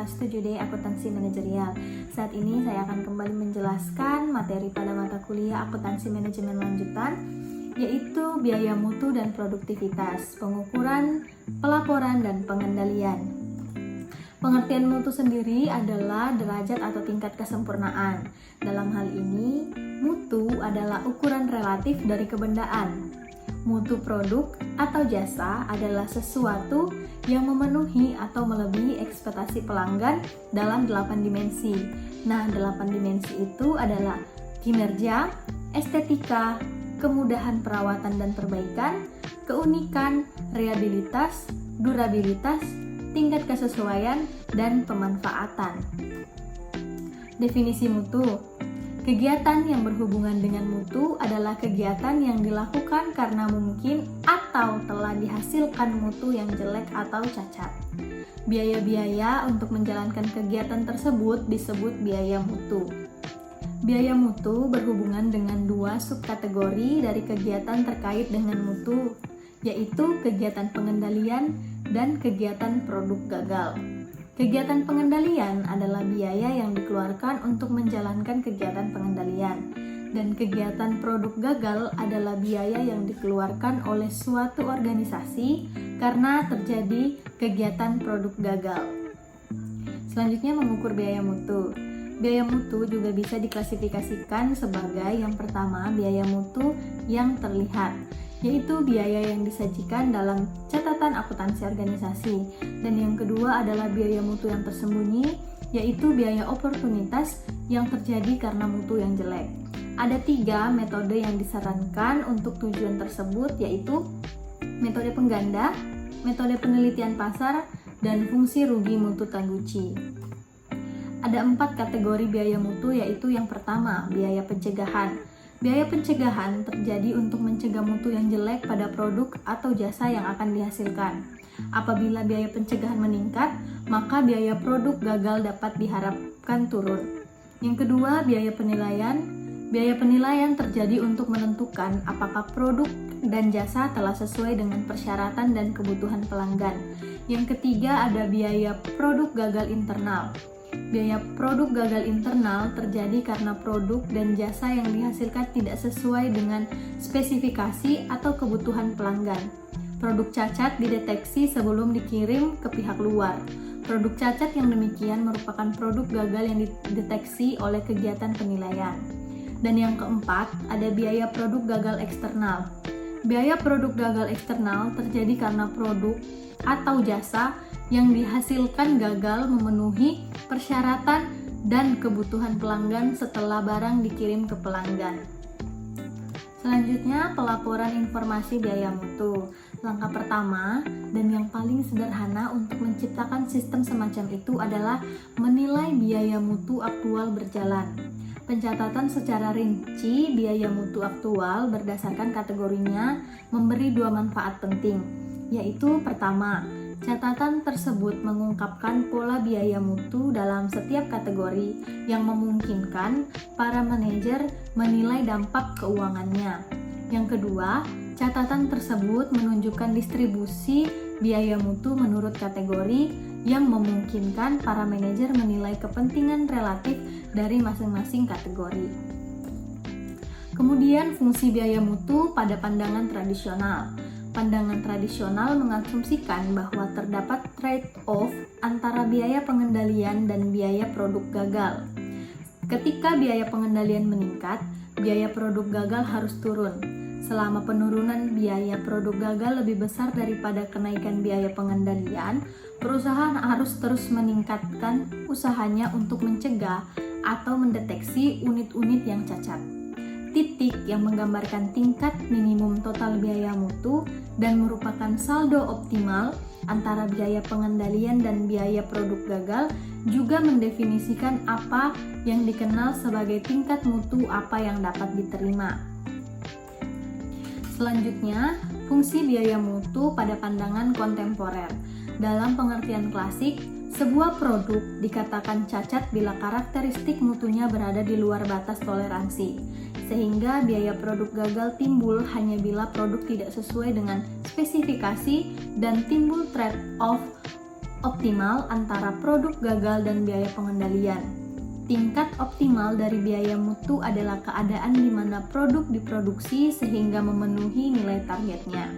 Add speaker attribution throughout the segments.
Speaker 1: kelas 7D Akuntansi Manajerial. Saat ini saya akan kembali menjelaskan materi pada mata kuliah Akuntansi Manajemen Lanjutan, yaitu biaya mutu dan produktivitas, pengukuran, pelaporan, dan pengendalian. Pengertian mutu sendiri adalah derajat atau tingkat kesempurnaan. Dalam hal ini, mutu adalah ukuran relatif dari kebendaan. Mutu produk atau jasa adalah sesuatu yang memenuhi atau melebihi ekspektasi pelanggan dalam 8 dimensi. Nah, 8 dimensi itu adalah kinerja, estetika, kemudahan perawatan dan perbaikan, keunikan, reliabilitas, durabilitas, tingkat kesesuaian, dan pemanfaatan. Definisi mutu. Kegiatan yang berhubungan dengan mutu adalah kegiatan yang dilakukan karena mungkin atau telah dihasilkan mutu yang jelek atau cacat. Biaya-biaya untuk menjalankan kegiatan tersebut disebut biaya mutu. Biaya mutu berhubungan dengan dua subkategori dari kegiatan terkait dengan mutu, yaitu kegiatan pengendalian dan kegiatan produk gagal. Kegiatan pengendalian adalah biaya yang dikeluarkan untuk menjalankan kegiatan pengendalian, dan kegiatan produk gagal adalah biaya yang dikeluarkan oleh suatu organisasi karena terjadi kegiatan produk gagal. Selanjutnya, mengukur biaya mutu. Biaya mutu juga bisa diklasifikasikan sebagai yang pertama, biaya mutu yang terlihat, yaitu biaya yang disajikan dalam catatan akuntansi organisasi, dan yang kedua adalah biaya mutu yang tersembunyi, yaitu biaya oportunitas yang terjadi karena mutu yang jelek. Ada 3 metode yang disarankan untuk tujuan tersebut, yaitu metode pengganda, metode penelitian pasar, dan fungsi rugi mutu Taguchi. Ada 4 kategori biaya mutu, yaitu yang pertama, biaya pencegahan. Biaya pencegahan terjadi untuk mencegah mutu yang jelek pada produk atau jasa yang akan dihasilkan. Apabila biaya pencegahan meningkat, maka biaya produk gagal dapat diharapkan turun. Yang kedua, biaya penilaian. Biaya penilaian terjadi untuk menentukan apakah produk dan jasa telah sesuai dengan persyaratan dan kebutuhan pelanggan. Yang ketiga, ada biaya produk gagal internal. Biaya produk gagal internal terjadi karena produk dan jasa yang dihasilkan tidak sesuai dengan spesifikasi atau kebutuhan pelanggan. Produk cacat dideteksi sebelum dikirim ke pihak luar. Produk cacat yang demikian merupakan produk gagal yang dideteksi oleh kegiatan penilaian. Dan yang keempat, ada biaya produk gagal eksternal. Biaya produk gagal eksternal terjadi karena produk atau jasa yang dihasilkan gagal memenuhi persyaratan dan kebutuhan pelanggan setelah barang dikirim ke pelanggan. Selanjutnya, pelaporan informasi biaya mutu. Langkah pertama dan yang paling sederhana untuk menciptakan sistem semacam itu adalah menilai biaya mutu aktual berjalan. Pencatatan secara rinci biaya mutu aktual berdasarkan kategorinya memberi 2 manfaat penting, yaitu pertama, catatan tersebut mengungkapkan pola biaya mutu dalam setiap kategori yang memungkinkan para manajer menilai dampak keuangannya. Yang kedua, catatan tersebut menunjukkan distribusi biaya mutu menurut kategori yang memungkinkan para manajer menilai kepentingan relatif dari masing-masing kategori. Kemudian, fungsi biaya mutu pada pandangan tradisional. Pandangan tradisional mengasumsikan bahwa terdapat trade-off antara biaya pengendalian dan biaya produk gagal. Ketika biaya pengendalian meningkat, biaya produk gagal harus turun. Selama penurunan biaya produk gagal lebih besar daripada kenaikan biaya pengendalian, perusahaan harus terus meningkatkan usahanya untuk mencegah atau mendeteksi unit-unit yang cacat. Titik yang menggambarkan tingkat minimum total biaya mutu dan merupakan saldo optimal antara biaya pengendalian dan biaya produk gagal juga mendefinisikan apa yang dikenal sebagai tingkat mutu apa yang dapat diterima. Selanjutnya, fungsi biaya mutu pada pandangan kontemporer. Dalam pengertian klasik, sebuah produk dikatakan cacat bila karakteristik mutunya berada di luar batas toleransi, sehingga biaya produk gagal timbul hanya bila produk tidak sesuai dengan spesifikasi dan timbul trade-off optimal antara produk gagal dan biaya pengendalian. Tingkat optimal dari biaya mutu adalah keadaan di mana produk diproduksi sehingga memenuhi nilai targetnya.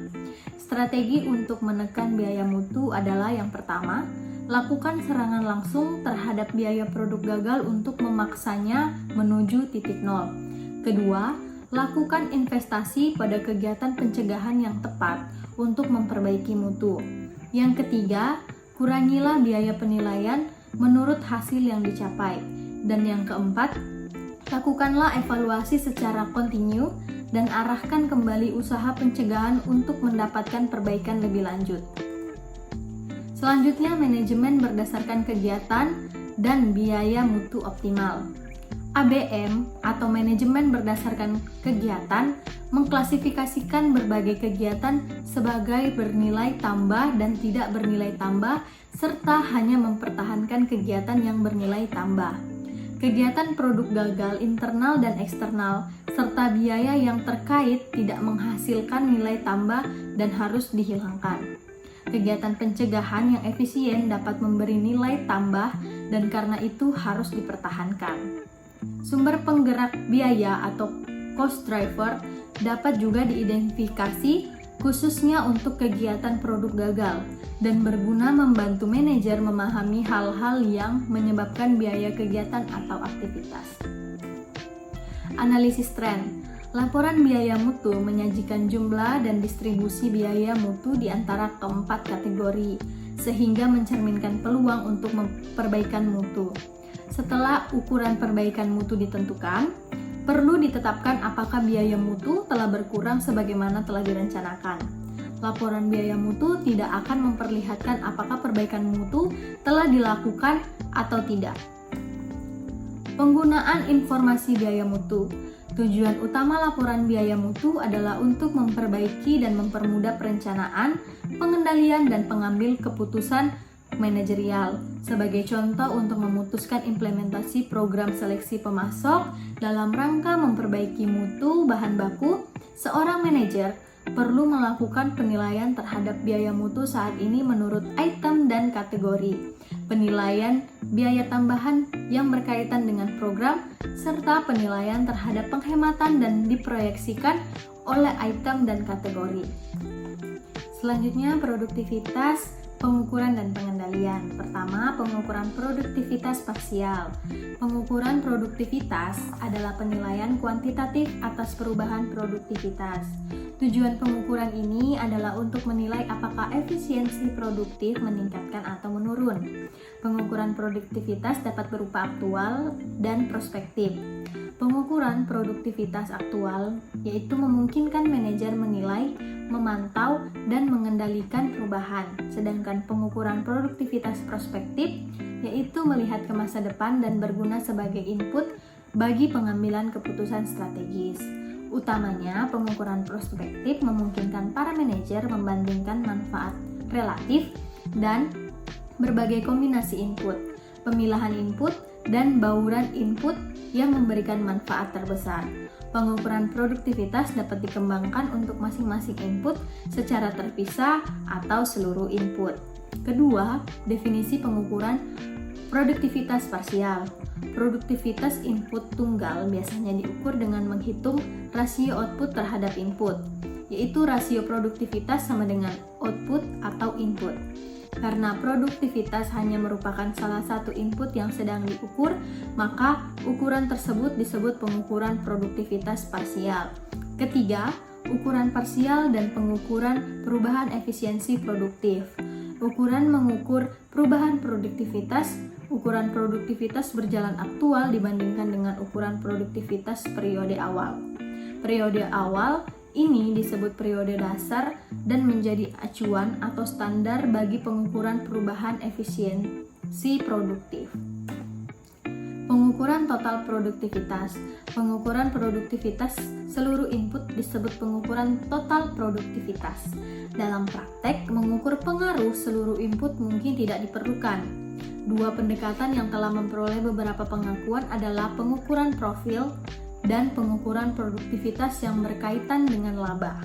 Speaker 1: Strategi untuk menekan biaya mutu adalah yang pertama, lakukan serangan langsung terhadap biaya produk gagal untuk memaksanya menuju titik nol. Kedua, lakukan investasi pada kegiatan pencegahan yang tepat untuk memperbaiki mutu. Yang ketiga, kurangilah biaya penilaian menurut hasil yang dicapai. Dan yang keempat, lakukanlah evaluasi secara kontinu dan arahkan kembali usaha pencegahan untuk mendapatkan perbaikan lebih lanjut. Selanjutnya, manajemen berdasarkan kegiatan dan biaya mutu optimal. ABM atau manajemen berdasarkan kegiatan mengklasifikasikan berbagai kegiatan sebagai bernilai tambah dan tidak bernilai tambah serta hanya mempertahankan kegiatan yang bernilai tambah. Kegiatan produk gagal internal dan eksternal serta biaya yang terkait tidak menghasilkan nilai tambah dan harus dihilangkan. Kegiatan pencegahan yang efisien dapat memberi nilai tambah dan karena itu harus dipertahankan. Sumber penggerak biaya atau cost driver dapat juga diidentifikasi khususnya untuk kegiatan produk gagal dan berguna membantu manajer memahami hal-hal yang menyebabkan biaya kegiatan atau aktivitas. Analisis tren. Laporan biaya mutu menyajikan jumlah dan distribusi biaya mutu di antara keempat kategori, sehingga mencerminkan peluang untuk perbaikan mutu. Setelah ukuran perbaikan mutu ditentukan, perlu ditetapkan apakah biaya mutu telah berkurang sebagaimana telah direncanakan. Laporan biaya mutu tidak akan memperlihatkan apakah perbaikan mutu telah dilakukan atau tidak. Penggunaan informasi biaya mutu. Tujuan utama laporan biaya mutu adalah untuk memperbaiki dan mempermudah perencanaan, pengendalian, dan pengambil keputusan manajerial. Sebagai contoh untuk memutuskan implementasi program seleksi pemasok dalam rangka memperbaiki mutu bahan baku, seorang manajer perlu melakukan penilaian terhadap biaya mutu saat ini menurut item dan kategori, penilaian biaya tambahan yang berkaitan dengan program, serta penilaian terhadap penghematan dan diproyeksikan oleh item dan kategori. Selanjutnya, produktivitas, pengukuran dan pengendalian. Pertama, pengukuran produktivitas parsial. Pengukuran produktivitas adalah penilaian kuantitatif atas perubahan produktivitas. Tujuan pengukuran ini adalah untuk menilai apakah efisiensi produktif meningkatkan atau menurun. Pengukuran produktivitas dapat berupa aktual dan prospektif. Pengukuran produktivitas aktual yaitu memungkinkan manajer menilai, memantau, dan mengendalikan perubahan. Sedangkan pengukuran produktivitas prospektif yaitu melihat ke masa depan dan berguna sebagai input bagi pengambilan keputusan strategis. Utamanya, pengukuran prospektif memungkinkan para manajer membandingkan manfaat relatif dan berbagai kombinasi input, pemilahan input, dan bauran input yang memberikan manfaat terbesar. Pengukuran produktivitas dapat dikembangkan untuk masing-masing input secara terpisah atau seluruh input. Kedua, definisi pengukuran produktivitas parsial. Produktivitas input tunggal biasanya diukur dengan menghitung rasio output terhadap input, yaitu rasio produktivitas sama dengan output atau input. Karena produktivitas hanya merupakan salah satu input yang sedang diukur, maka ukuran tersebut disebut pengukuran produktivitas parsial. Ketiga, ukuran parsial dan pengukuran perubahan efisiensi produktif. Ukuran mengukur perubahan produktivitas. Ukuran produktivitas berjalan aktual dibandingkan dengan ukuran produktivitas periode awal. Periode awal ini disebut periode dasar dan menjadi acuan atau standar bagi pengukuran perubahan efisiensi produktif. Pengukuran total produktivitas. Pengukuran produktivitas seluruh input disebut pengukuran total produktivitas. Dalam praktek, mengukur pengaruh seluruh input mungkin tidak diperlukan. Dua pendekatan yang telah memperoleh beberapa pengakuan adalah pengukuran profil dan pengukuran produktivitas yang berkaitan dengan laba.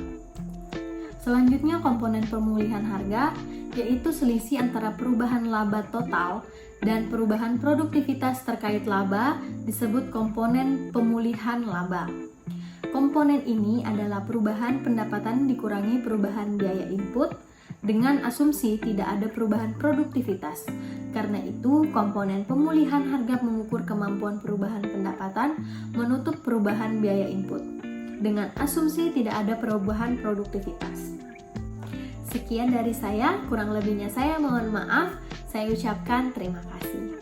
Speaker 1: Selanjutnya komponen pemulihan harga, yaitu selisih antara perubahan laba total dan perubahan produktivitas terkait laba, disebut komponen pemulihan laba. Komponen ini adalah perubahan pendapatan dikurangi perubahan biaya input dengan asumsi tidak ada perubahan produktivitas. Karena itu, komponen pemulihan harga mengukur kemampuan perubahan pendapatan menutup perubahan biaya input dengan asumsi tidak ada perubahan produktivitas. Sekian dari saya, kurang lebihnya saya mohon maaf. Saya ucapkan terima kasih.